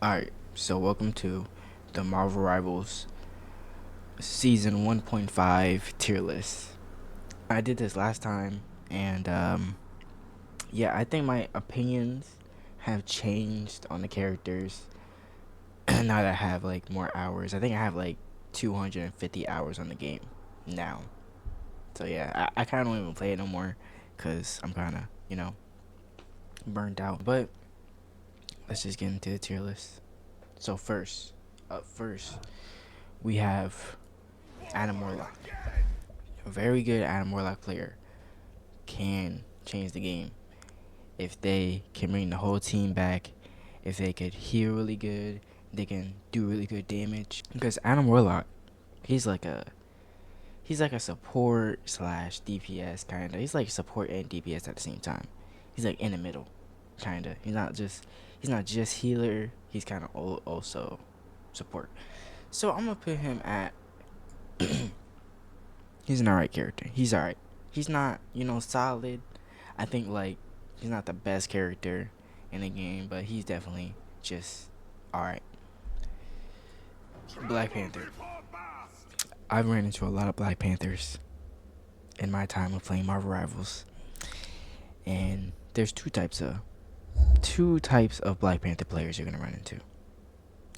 Alright, so welcome to the Marvel Rivals Season 1.5 tier list. I did this last time, and yeah, I think my opinions have changed on the characters now that I have like more hours. I think I have like 250 hours on the game now. So yeah, I kind of don't even play it no more because I'm kind of, burned out. But let's just get into the tier list. So up first, we have Adam Warlock. A very good Adam Warlock player can change the game if they can bring the whole team back. If they could heal really good, they can do really good damage. Because Adam Warlock, he's like a support slash DPS kinda. He's like support and DPS at the same time. He's like in the middle, kinda. He's not just healer. He's kind of also support. So I'm gonna put him at. He's an alright character. He's alright. He's not solid. I think like he's not the best character in the game, but he's definitely just alright. Black Panther. I've ran into a lot of Black Panthers in my time of playing Marvel Rivals, and there's two types of Black Panther players you're gonna run into,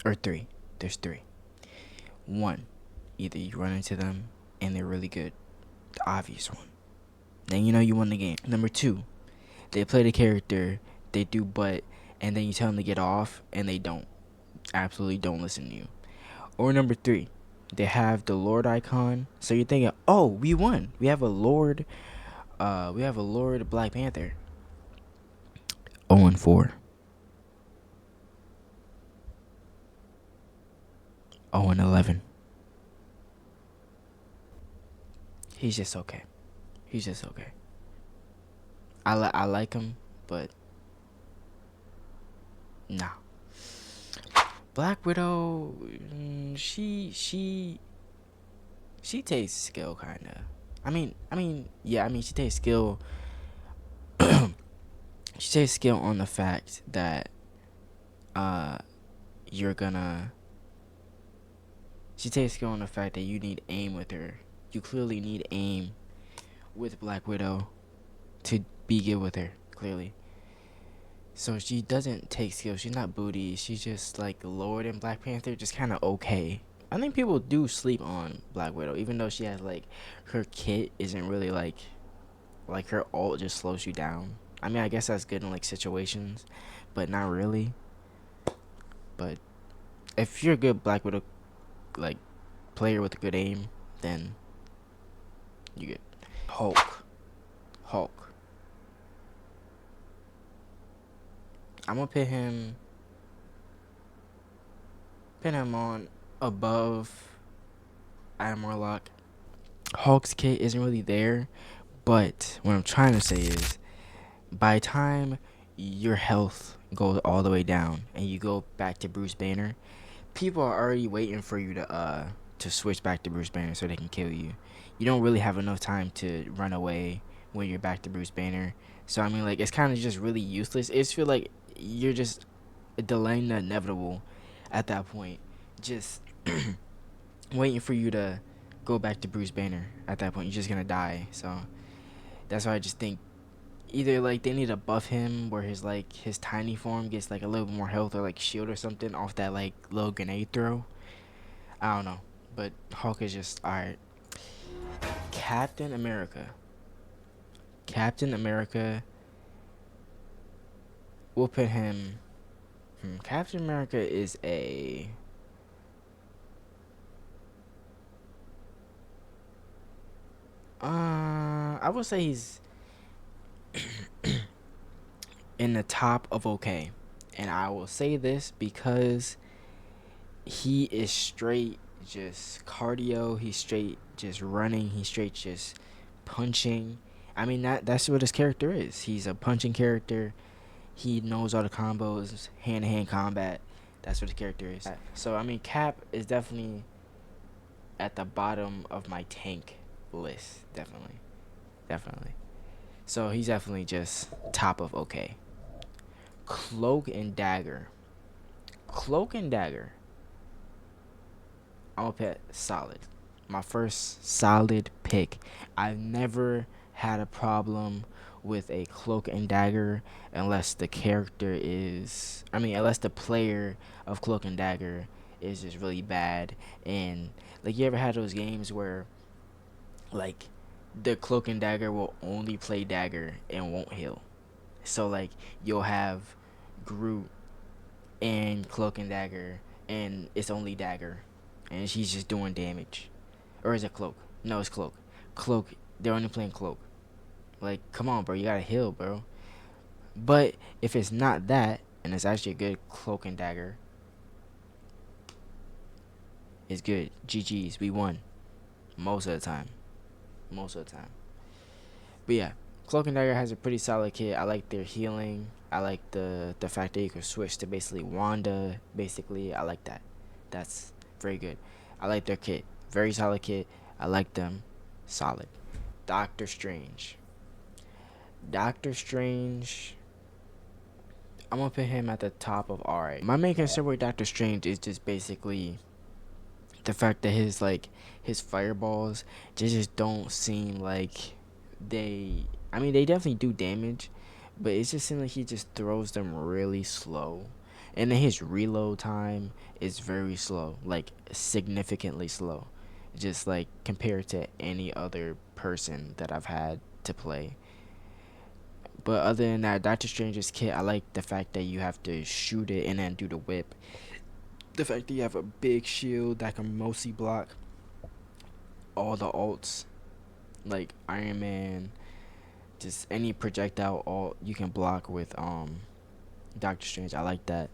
or three. There's three. One, either you run into them and they're really good, the obvious one. Then you know you won the game. Number two, they play the character, they do butt, and then you tell them to get off, and they don't. Absolutely don't listen to you. Or number three, they have the Lord icon, so you're thinking, oh, we won. We have a Lord. We have a Lord Black Panther. 0-4. 0-11. He's just okay. He's just okay. I like him, but nah. Black Widow, she takes skill kinda. She takes skill. She takes skill on the fact that uh you're gonna. She takes skill on the fact that you need aim with her. You clearly need aim with Black Widow to be good with her. Clearly. So she doesn't take skill. She's not booty. She's just like Lord and Black Panther, just kind of okay. I think people do sleep on Black Widow, even though she has like her kit isn't really like her ult just slows you down. I mean, I guess that's good in like situations, but not really. But if you're a good Black Widow like player with a good aim, then you get Hulk. Hulk. I'm gonna put him on above Adam Warlock. Hulk's kit isn't really there, but what I'm trying to say is, by the time your health goes all the way down and you go back to Bruce Banner, people are already waiting for you to switch back to Bruce Banner so they can kill you. You don't really have enough time to run away when you're back to Bruce Banner. So I mean, like, it's kind of just really useless. It's feel like you're just delaying the inevitable at that point. Just waiting for you to go back to Bruce Banner. At that point, you're just gonna die. So that's why I just think either like they need to buff him where his tiny form gets like a little bit more health, or like shield or something off that like little grenade throw. I don't know, but Hulk is just alright. Captain America. Captain America. We'll put him. Captain America is a. I would say he's in the top of okay, and I will say this because he is straight just cardio. He's straight just running. He's straight just punching. I mean that's what his character is. He's a punching character. He knows all the combos, hand to hand combat. That's what his character is. So I mean, Cap is definitely at the bottom of my tank list. Definitely. So he's definitely just top of okay. Cloak and Dagger. Cloak and Dagger, I'm gonna put solid. My first solid pick. I've never had a problem with a Cloak and Dagger unless the character is, unless the player of Cloak and Dagger is just really bad. And like, you ever had those games where like the Cloak and Dagger will only play dagger and won't heal? So like, you'll have Groot and Cloak and Dagger, and it's only dagger, and she's just doing damage. Or is it Cloak? No, it's Cloak. Cloak. They're only playing Cloak. Like, come on, bro. You gotta heal, bro. But if it's not that, and it's actually a good Cloak and Dagger, it's good. GG's. We won. Most of the time. Most of the time. But yeah, Cloak and Dagger has a pretty solid kit. I like their healing. I like the fact that you can switch to basically Wanda. Basically, I like that. That's very good. I like their kit. Very solid kit. I like them. Solid. Doctor Strange. Doctor Strange. I'm gonna put him at the top of alright. My main concern with Doctor Strange is just basically the fact that his fireballs just don't seem like they. They definitely do damage, but it just seems like he just throws them really slow, and then his reload time is very slow, like significantly slow, just like compared to any other person that I've had to play. But other than that, Doctor Strange's kit, I like the fact that you have to shoot it and then do the whip. The fact that you have a big shield that can mostly block all the alts, like Iron Man, just any projectile alt you can block with Doctor Strange. I like that.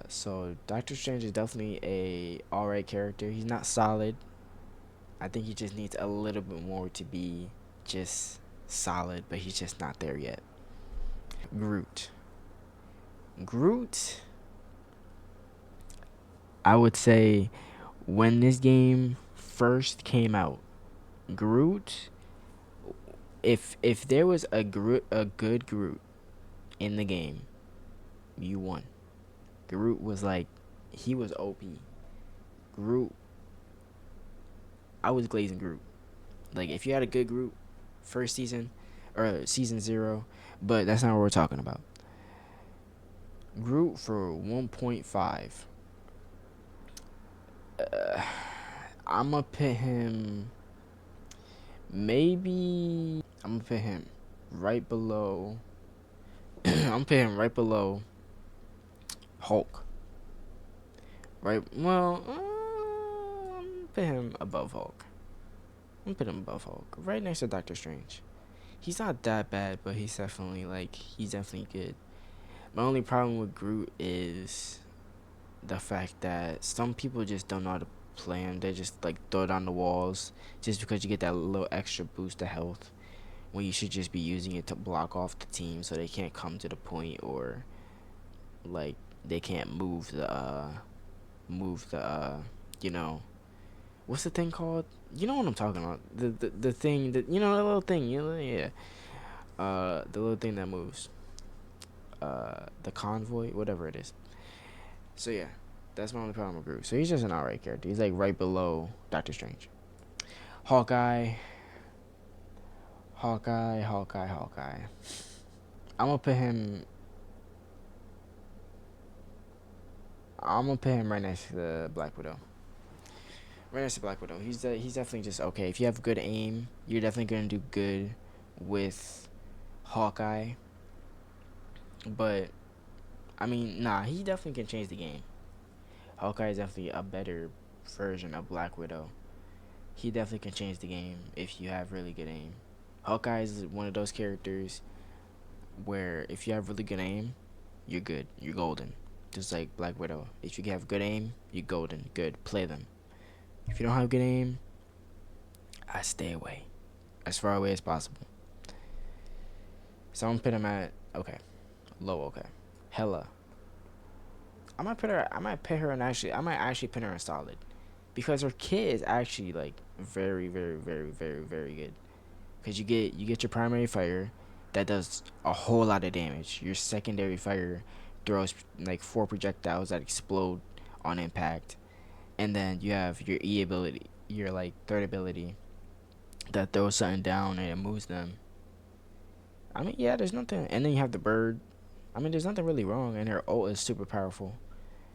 So Doctor Strange is definitely a alright character. He's not solid. I think he just needs a little bit more to be just solid, but he's just not there yet. Groot. Groot, I would say when this game first came out, Groot, if there was a good Groot in the game, you won. Groot was like, he was OP. Groot, I was glazing Groot. Like, if you had a good Groot first season or season 0, but that's not what we're talking about. Groot for 1.5. I'm gonna put him, maybe I'm gonna put him right below. I'm gonna put him right below Hulk. Right? Well, I'm gonna put him above Hulk. I'm gonna put him above Hulk. Right next to Doctor Strange. He's not that bad, but he's definitely good. My only problem with Groot is the fact that some people just don't know how to play him. They just like throw it on the walls just because you get that little extra boost of health, when you should just be using it to block off the team so they can't come to the point, or like they can't move the you know, what's the thing called? You know what I'm talking about. The thing that, the little thing, yeah. The little thing that moves. The convoy, whatever it is. So yeah, that's my only problem with Groot. So he's just an alright character. He's like right below Doctor Strange. Hawkeye. I'm gonna put him. I'm gonna put him right next to the Black Widow. Right next to Black Widow. He's definitely just okay. If you have good aim, you're definitely gonna do good with Hawkeye. But nah, he definitely can change the game. Hawkeye is definitely a better version of Black Widow. He definitely can change the game if you have really good aim. Hawkeye is one of those characters where if you have really good aim, you're good. You're golden. Just like Black Widow. If you have good aim, you're golden. Good. Play them. If you don't have good aim, I stay away. As far away as possible. So I'm gonna put him at okay. Low okay. Hella. I might actually put her in solid. Because her kit is actually like very, very, very, very, very good. Because you get your primary fire that does a whole lot of damage. Your secondary fire throws like 4 projectiles that explode on impact, and then you have your E ability, your like third ability that throws something down and it moves them. I mean, yeah, there's nothing. And then you have the bird. I mean, there's nothing really wrong, and her ult is super powerful.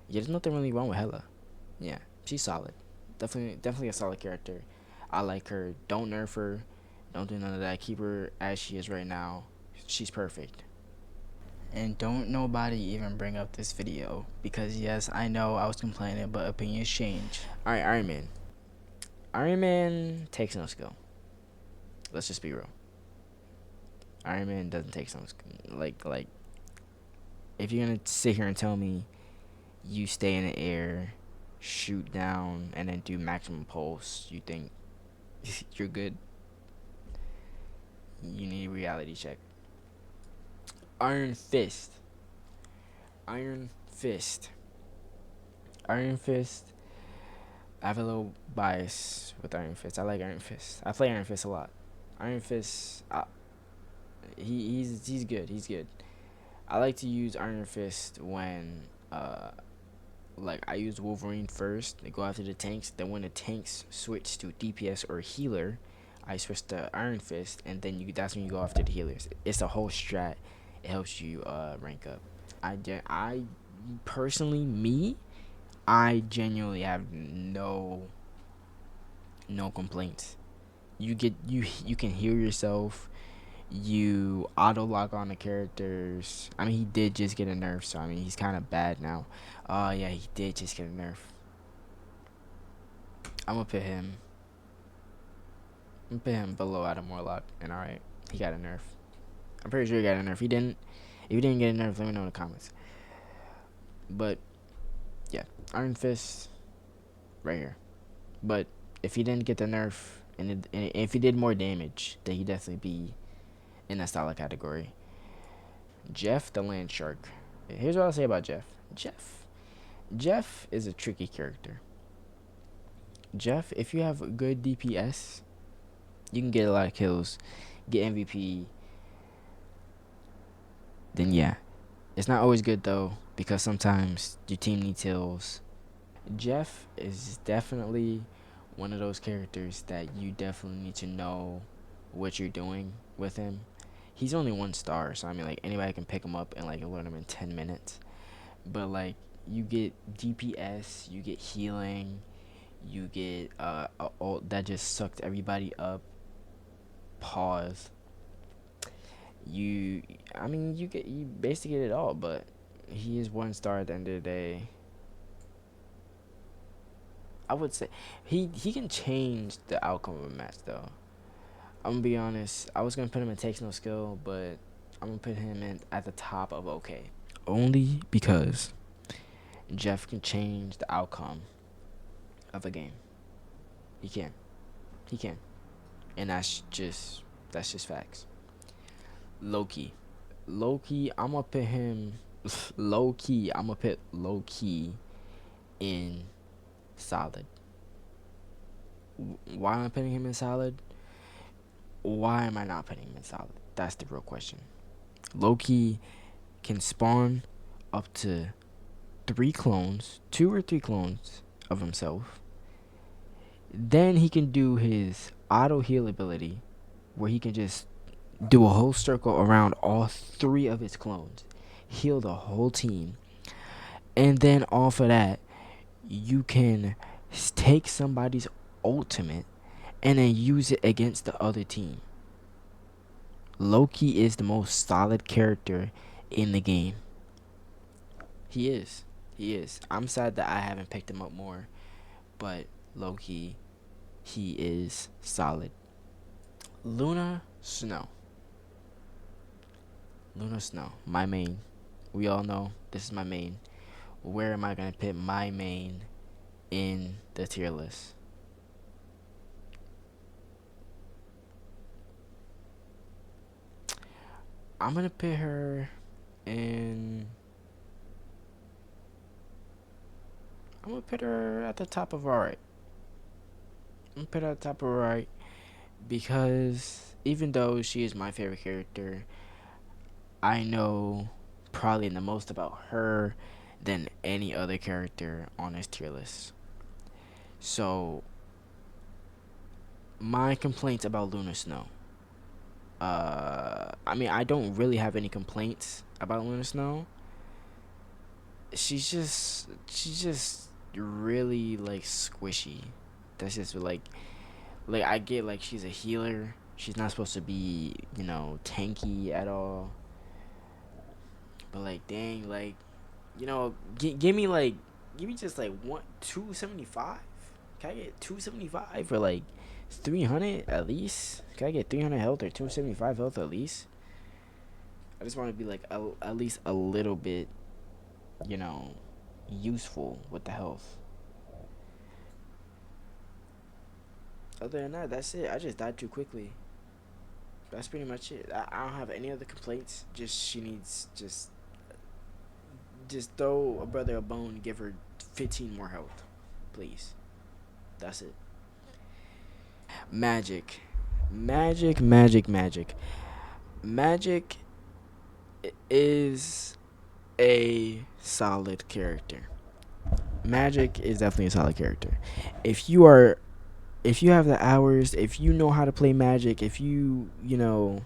Yeah, there's nothing really wrong with Hela. Yeah, she's solid. Definitely a solid character. I like her. Don't nerf her. Don't do none of that. Keep her as she is right now. She's perfect. And don't nobody even bring up this video, because yes, I know I was complaining, but opinions change. All right, Iron Man. Iron Man takes no skill. Let's just be real. Iron Man doesn't take some skill. Like if you're gonna sit here and tell me you stay in the air, shoot down, and then do maximum pulse, you think you're good? You need a reality check. Iron Fist. Iron Fist. Iron Fist. I have a little bias with Iron Fist. I like Iron Fist. I play Iron Fist a lot. Iron Fist. He's good. He's good. I like to use Iron Fist when like I use Wolverine first. They go after the tanks. Then when the tanks switch to DPS or healer, I switch to Iron Fist, and then that's when you go after the healers. It's a whole strat. It helps you rank up. I personally, I genuinely have no complaints. You can heal yourself. You auto lock on the characters. I mean, he did just get a nerf, so I mean he's kind of bad now. Yeah, he did just get a nerf. I'm gonna put him. I'm gonna put him below Adam Warlock, and alright, he got a nerf. I'm pretty sure he got a nerf. He didn't. If he didn't get a nerf, let me know in the comments. But yeah, Iron Fist right here. But if he didn't get the nerf, and if he did more damage, then he'd definitely be in that solid category. Jeff the Land Shark. Here's what I'll say about Jeff. Jeff is a tricky character. Jeff, if you have good DPS, you can get a lot of kills, get MVP. Then yeah, it's not always good though, because sometimes your team needs heals. Jeff is definitely one of those characters that you definitely need to know what you're doing with him. He's only 1 star, so I mean like anybody can pick him up and like learn him in 10 minutes. But like you get DPS, you get healing, you get a ult that just sucked everybody up. Pause. You basically get it all, but he is 1 star at the end of the day. I would say he can change the outcome of a match though. I'm gonna be honest. I was gonna put him in takes no skill, but I'm gonna put him in at the top of okay. Only because Jeff can change the outcome of a game. He can. He can. And that's just facts. Loki. Loki, I'm gonna put him low key. I'm gonna put low key in solid. Why am I putting him in solid? Why am I not putting him in solid? That's the real question. Loki can spawn up to 3 clones, 2 or 3 clones of himself. Then he can do his auto heal ability, where he can just do a whole circle around all 3 of his clones, heal the whole team, and then off of that, you can take somebody's ultimate and then use it against the other team. Loki is the most solid character in the game. He is. He is. I'm sad that I haven't picked him up more, but Loki, he is solid. Luna Snow. Luna Snow, my main. We all know this is my main. Where am I gonna put my main in the tier list? I'm gonna put her in. I'm gonna put her at the top of alright. I'm gonna put her at the top of alright because even though she is my favorite character, I know probably the most about her than any other character on this tier list. So my complaints about Luna Snow. I mean, I don't really have any complaints about Luna Snow. She's just really like squishy. That's just like I get like she's a healer. She's not supposed to be, tanky at all. But like dang, like, give me just like 275. Can I get 275 or like 300 at least? Can I get 300 health or 275 health at least? I just want to be like at least a little bit, you know, useful with the health. Other than that, that's it. I just died too quickly. That's pretty much it. I don't have any other complaints. Just she needs just throw a brother a bone, give her 15 more health, please. That's it. Magic, magic, magic, magic, magic is a solid character. Magic is definitely a solid character. If you are, if you have the hours, if you know how to play Magic, if you know,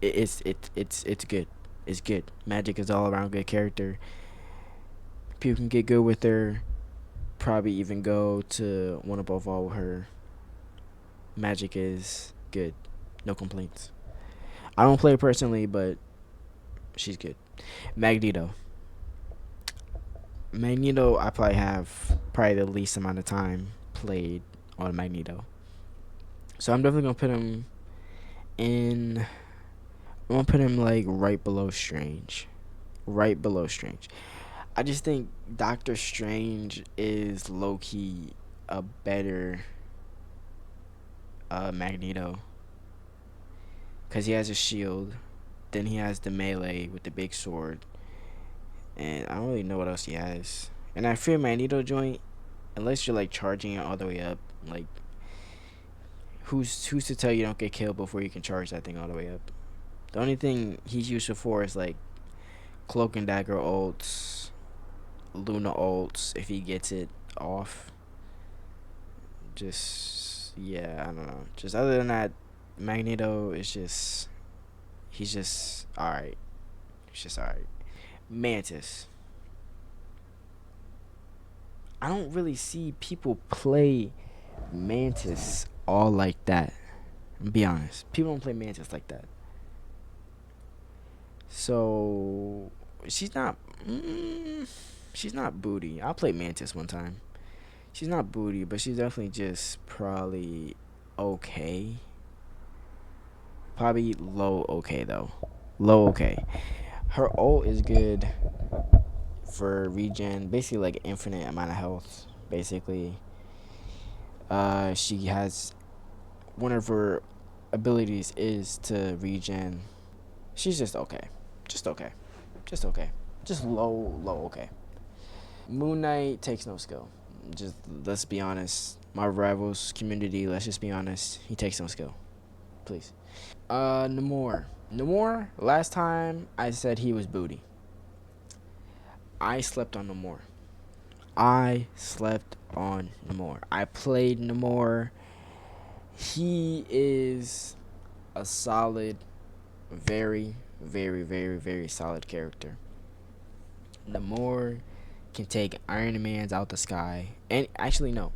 it's good. It's good. Magic is all around good character. People can get good with her. Probably even go to one above all with her. Magic is good. No complaints. I don't play her personally, but she's good. Magneto. Magneto, I probably have probably the least amount of time played on Magneto. So I'm definitely gonna put him in. I'm gonna put him like right below Strange. Right below Strange. I just think Doctor Strange is low key a better Magneto, because he has a shield, then he has the melee with the big sword, and I don't really know what else he has. And I fear Magneto joint, unless you're like charging it all the way up, like who's to tell you don't get killed before you can charge that thing all the way up? The only thing he's useful for is like cloak and dagger ults, Luna ults if he gets it off. Just yeah, I don't know. Just other than that, Magneto is just he's just alright. He's just alright. Mantis. I don't really see people play Mantis all like that. Be honest. People don't play Mantis like that. So she's not. She's not booty. I played Mantis one time. She's not booty, but she's definitely just probably okay. Probably low okay though. Low okay. Her ult is good for regen, basically like infinite amount of health. Basically, she has one of her abilities is to regen. She's just okay, just okay, just okay, just low okay. Moon Knight takes no skill. Just let's be honest. My rivals community. Let's just be honest. He takes no skill. Please. Namor. Namor. Last time I said he was booty. I slept on Namor. I slept on Namor. I played Namor. He is a solid, very, very, very, very solid character. Namor can take Iron Man's out the sky. And actually, no.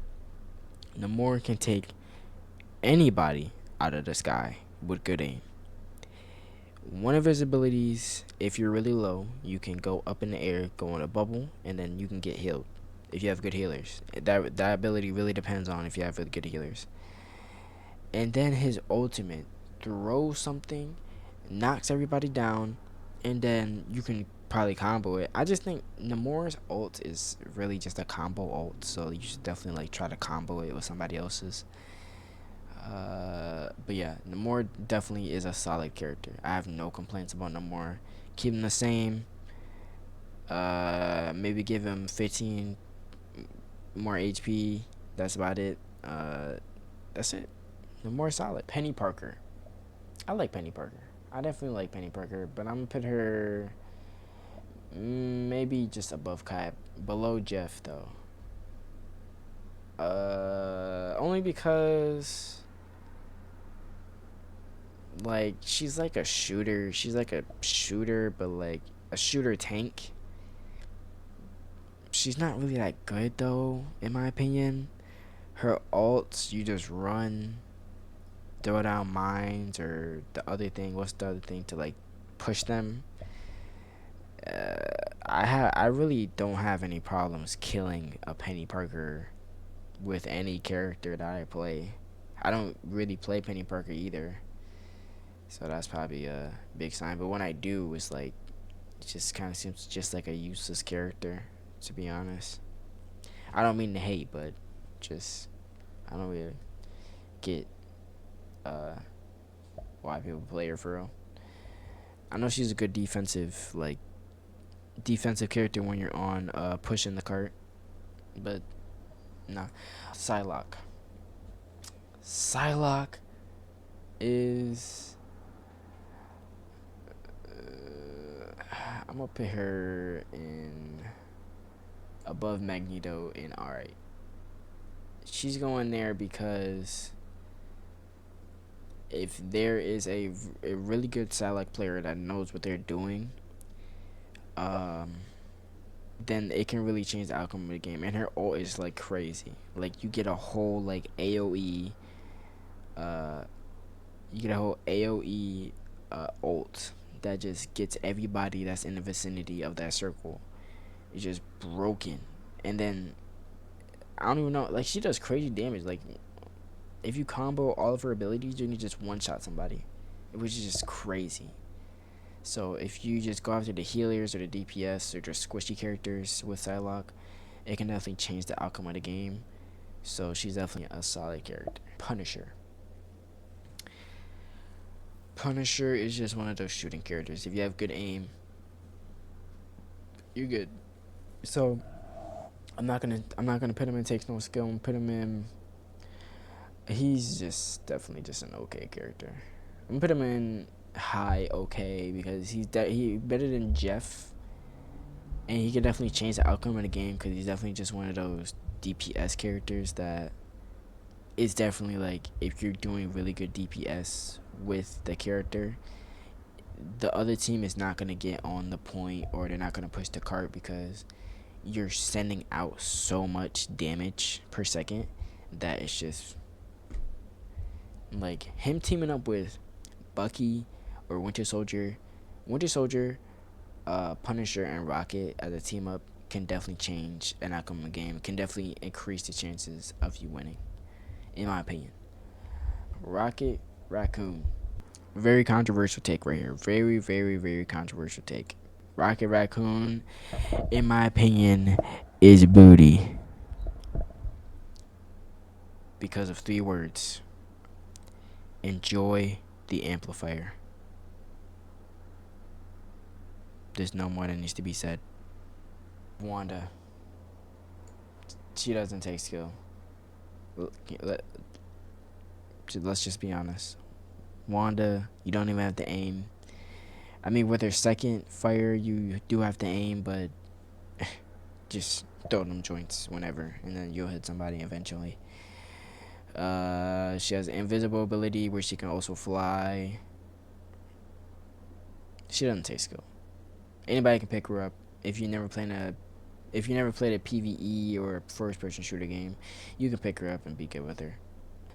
Namor can take anybody out of the sky with good aim. One of his abilities, if you're really low, you can go up in the air, go in a bubble, and then you can get healed if you have good healers. That ability really depends on if you have really good healers. And then his ultimate, throws something, knocks everybody down, and then you can probably combo it. I just think Namor's ult is really just a combo ult, so you should definitely like try to combo it with somebody else's. But yeah, Namor definitely is a solid character. I have no complaints about Namor. Keep him the same. Maybe give him 15 more HP. That's about it. That's it. Namor solid. Penny Parker. I like Penny Parker. I definitely like Penny Parker, but I'm gonna put her maybe just above Kai, below Jeff though. Only because like she's like a shooter. She's like a shooter, but like a shooter tank. She's not really that good though, in my opinion. Her ults, you just run, throw down mines, or the other thing. What's the other thing to like push them? I really don't have any problems killing a Penny Parker with any character that I play. I don't really play Penny Parker either, so that's probably a big sign. But when I do, it's like it just kind of seems just like a useless character, to be honest. I don't mean to hate, but just I don't really get uh why people play her for real. I know she's a good defensive character when you're on pushing the cart, but nah. Psylocke. Psylocke is I'm gonna put her in above Magneto in alright. She's going there because if there is a really good Psylocke player that knows what they're doing, um, then it can really change the outcome of the game. And her ult is like crazy. Like you get a whole like AOE, uh, you get a whole AOE ult that just gets everybody that's in the vicinity of that circle. It's just broken, and then I don't even know. Like she does crazy damage. Like if you combo all of her abilities, you can just one shot somebody, which is just crazy. So if you just go after the healers or the DPS or just squishy characters with Psylocke, it can definitely change the outcome of the game. So she's definitely a solid character. Punisher. Punisher is just one of those shooting characters. If you have good aim, you're good. So I'm not gonna put him in takes no skill. I'm gonna put him in. He's just definitely just an okay character. I'm gonna put him in high okay because he better than Jeff, and he can definitely change the outcome of the game because he's definitely just one of those DPS characters that is definitely like if you're doing really good DPS with the character, the other team is not gonna get on the point or they're not gonna push the cart because you're sending out so much damage per second that it's just like him teaming up with Bucky or Winter Soldier, Punisher and Rocket as a team up can definitely change an outcome of the game. Can definitely increase the chances of you winning, in my opinion. Rocket Raccoon, very controversial take right here. Very very very controversial take. Rocket Raccoon, in my opinion, is booty because of three words: enjoy the amplifier. There's no more that needs to be said. Wanda, she doesn't take skill. Let's just be honest. Wanda, you don't even have to aim. I mean, with her second fire, you do have to aim, but just throw them joints whenever, and then you'll hit somebody eventually. She has an invisible ability where she can also fly. She doesn't take skill. Anybody can pick her up. If you never played a PVE or a first-person shooter game, you can pick her up and be good with her.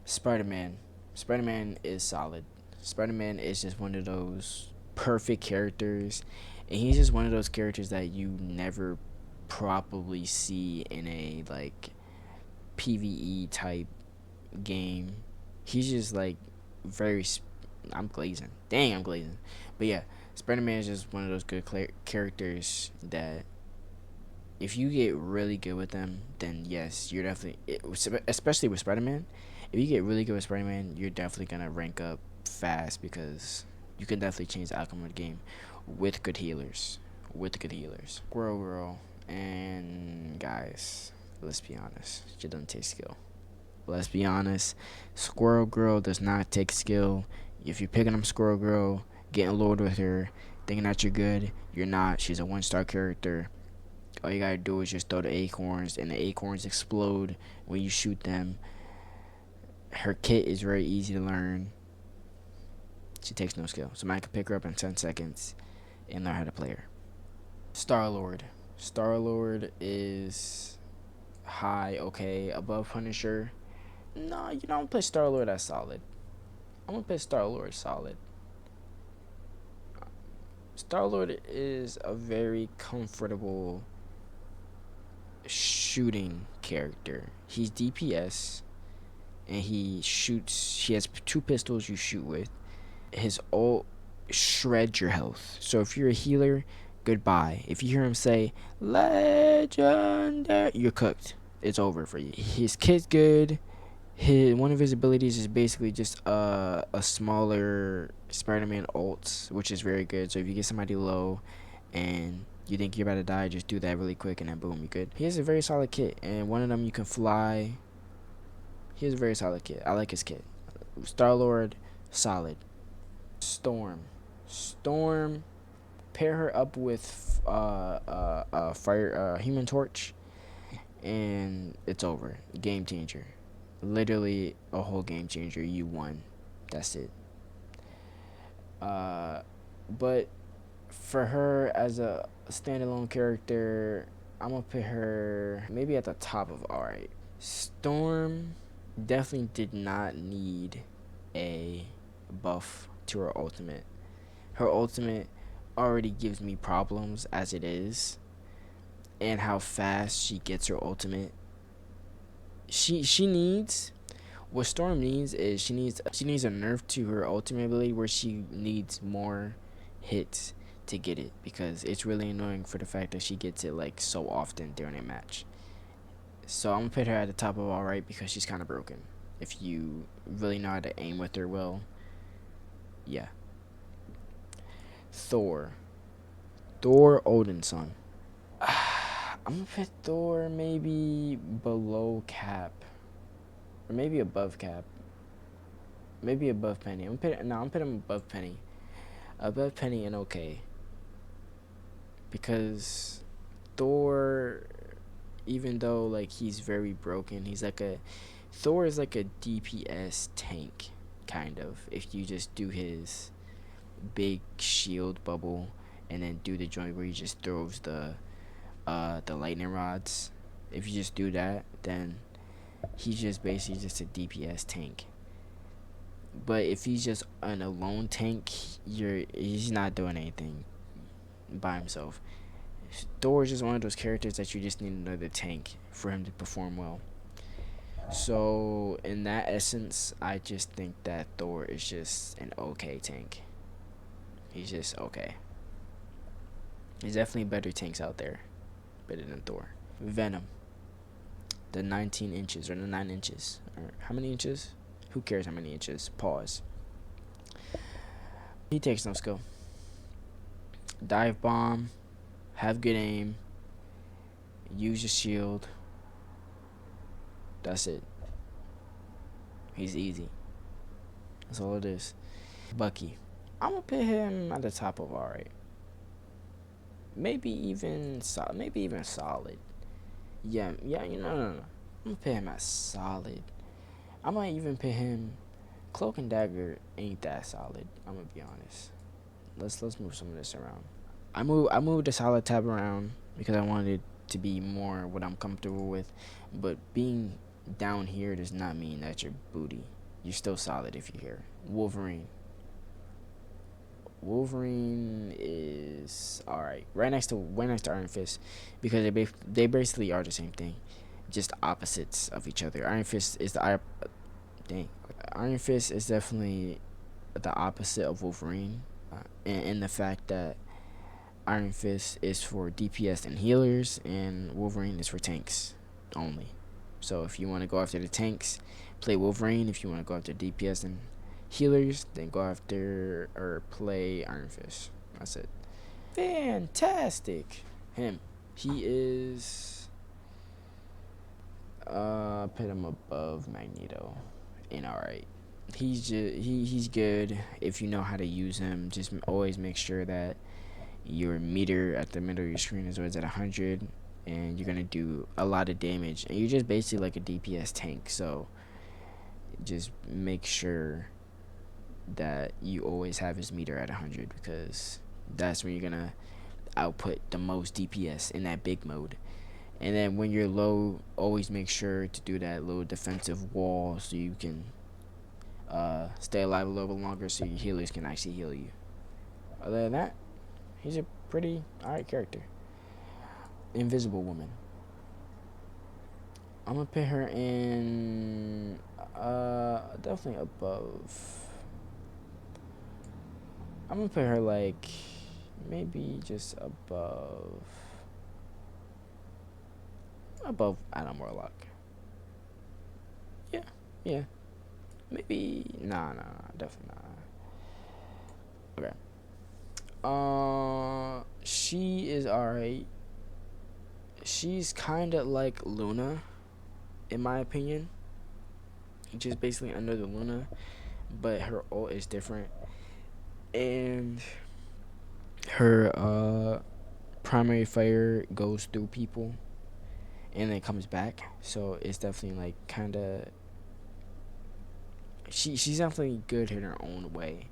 Spider-Man. Spider-Man is solid. Spider-Man is just one of those perfect characters, and he's just one of those characters that you never probably see in a like PVE type game. He's just like very. I'm glazing. Dang, I'm glazing. But yeah, Spider-Man is just one of those good characters that if you get really good with them, then yes, you're definitely, especially with Spider-Man. If you get really good with Spider-Man, you're definitely gonna rank up fast because you can definitely change the outcome of the game with good healers. Squirrel Girl, and guys, let's be honest, she doesn't take skill. Let's be honest, Squirrel Girl does not take skill. If you're picking up Squirrel Girl, getting lured with her, thinking that you're good. You're not. She's a 1-star character. All you gotta do is just throw the acorns, and the acorns explode when you shoot them. Her kit is very easy to learn. She takes no skill. So I can pick her up in 10 seconds and learn how to play her. Star-Lord. Star-Lord is high, okay, above Punisher. No, you don't put Star-Lord as solid. I'm gonna put Star-Lord solid. Star-Lord is a very comfortable shooting character. He's DPS, and he shoots. He has 2 pistols you shoot with. His ult shreds your health. So if you're a healer, goodbye. If you hear him say legendary, you're cooked. It's over for you. His kit's good. One of his abilities is basically just a smaller Spider-Man ult, which is very good. So if you get somebody low and you think you're about to die, just do that really quick and then boom, you're good. He has a very solid kit, and one of them you can fly. He has a very solid kit. I like his kit. Star-Lord, solid. Storm, pair her up with Human Torch, and it's over. Game changer. Literally a whole game changer. You won. That's it. But for her as a standalone character, I'm gonna put her maybe at the top of alright. Storm definitely did not need a buff to her ultimate. Her ultimate already gives me problems as it is, and how fast she gets her ultimate. She needs, what Storm needs is she needs a nerf to her ultimate ability where she needs more hits to get it, because it's really annoying for the fact that she gets it like so often during a match. So I'm gonna put her at the top of alright because she's kind of broken. If you really know how to aim with her well, yeah. Thor Odin's son. I'm gonna put Thor maybe below Cap, or maybe above Cap, maybe above Penny. I'm putting him above Penny, and okay, because Thor, even though like he's very broken, Thor is like a DPS tank kind of. If you just do his big shield bubble and then do the joint where he just throws the lightning rods, if you just do that, then he's just basically just a DPS tank. But if he's just an alone tank, he's not doing anything by himself. Thor is just one of those characters that you just need another tank for him to perform well. So in that essence, I just think that Thor is just an okay tank. He's just okay. There's definitely better tanks out there, better than Thor. Venom, the 19 inches or the 9 inches, or how many inches? Who cares how many inches? Pause. He takes no skill. Dive bomb, have good aim, use your shield. That's it. He's easy. That's all it is. Bucky, I'm gonna put him at the top of alright. Maybe even solid. Yeah, no. I'm gonna put him at solid. I might even put him. Cloak and Dagger ain't that solid. I'm gonna be honest. Let's move some of this around. I moved the solid tab around because I wanted it to be more what I'm comfortable with. But being down here does not mean that you're booty. You're still solid if you're here. Wolverine is alright. Right next to Iron Fist, because they basically are the same thing, just opposites of each other. Iron Fist is definitely the opposite of Wolverine, in the fact that Iron Fist is for DPS and healers, and Wolverine is for tanks only. So if you want to go after the tanks, play Wolverine. If you want to go after DPS and healers, then go after or play Iron Fist. That's it. Fantastic. Him. He is put him above Magneto in alright. he's good if you know how to use him. Just always make sure that your meter at the middle of your screen is always at 100, and you're gonna do a lot of damage, and you're just basically like a DPS tank. So just make sure that you always have his meter at 100, because that's when you're gonna output the most DPS in that big mode. And then when you're low, always make sure to do that little defensive wall so you can stay alive a little bit longer, so your healers can actually heal you. Other than that, he's a pretty alright character. Invisible Woman. I'm gonna put her in definitely above. I'm gonna put her like maybe just above Adam Warlock. Yeah, maybe nah, definitely not. Okay. She is alright. She's kind of like Luna, in my opinion. Just basically under the Luna, but her ult is different, and her primary fire goes through people, and then comes back. So it's definitely like kind of. She's definitely good in her own way,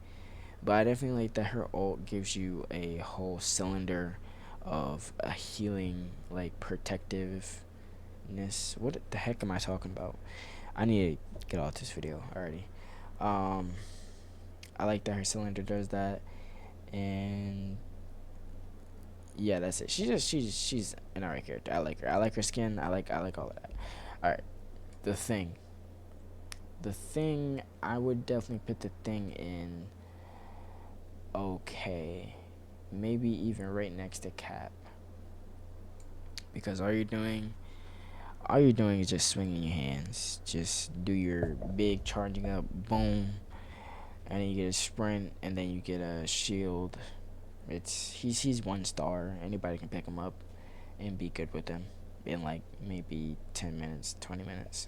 but I definitely like that her ult gives you a whole cylinder of a healing, like protectiveness. What the heck am I talking about? I need to get off this video already. I like that her cylinder does that, and yeah, that's it. She's an alright character. I like her. I like her skin. I like all of that. All right, the thing. The thing, I would definitely put the thing in. Okay, maybe even right next to Cap, because all you're doing is just swinging your hands. Just do your big charging up, boom, and then you get a sprint, and then you get a shield. He's 1 star. Anybody can pick him up and be good with him in like maybe 10 minutes, 20 minutes.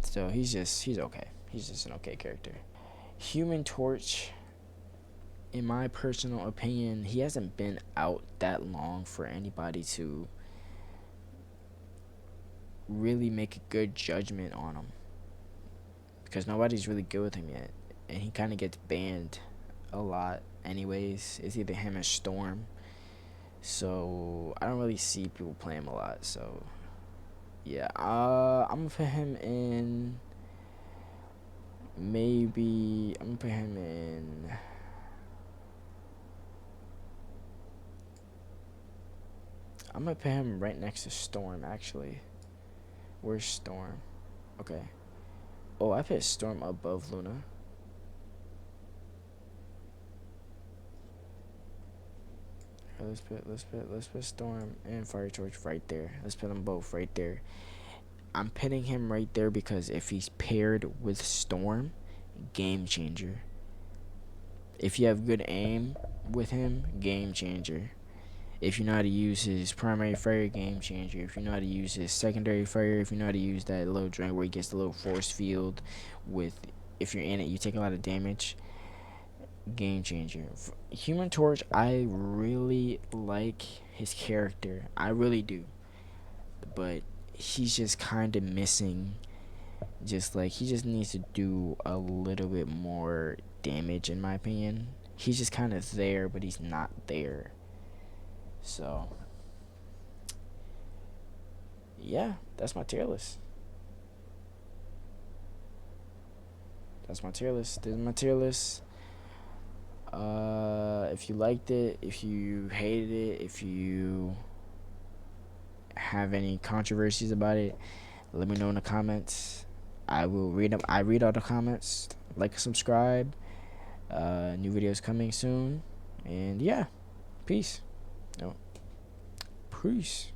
So he's okay. He's just an okay character. Human Torch, in my personal opinion, he hasn't been out that long for anybody to really make a good judgment on him, because nobody's really good with him yet, and he kind of gets banned a lot anyways. It's either him or Storm, so I don't really see people play him a lot. So yeah, I'm gonna put him in. Maybe I'm gonna put him in. I'm gonna put him right next to Storm, actually. Where's Storm? Okay. Oh, I put Storm above Luna. Let's put Storm and Fire Torch right there. Let's put them both right there. I'm putting him right there because if he's paired with Storm, game changer. If you have good aim with him, game changer. If you know how to use his primary fire, game changer. If you know how to use his secondary fire, if you know how to use that little drink where he gets the little force field with, if you're in it, you take a lot of damage, game changer. Human Torch, I really like his character. I really do. But he's just kind of missing. Just like, he just needs to do a little bit more damage, in my opinion. He's just kind of there, but he's not there. So yeah, that's my tier list. This is my tier list. If you liked it, if you hated it, if you have any controversies about it, let me know in the comments. I will read them. I read all the comments. Like, subscribe. New videos coming soon. And yeah, peace. No. Peace.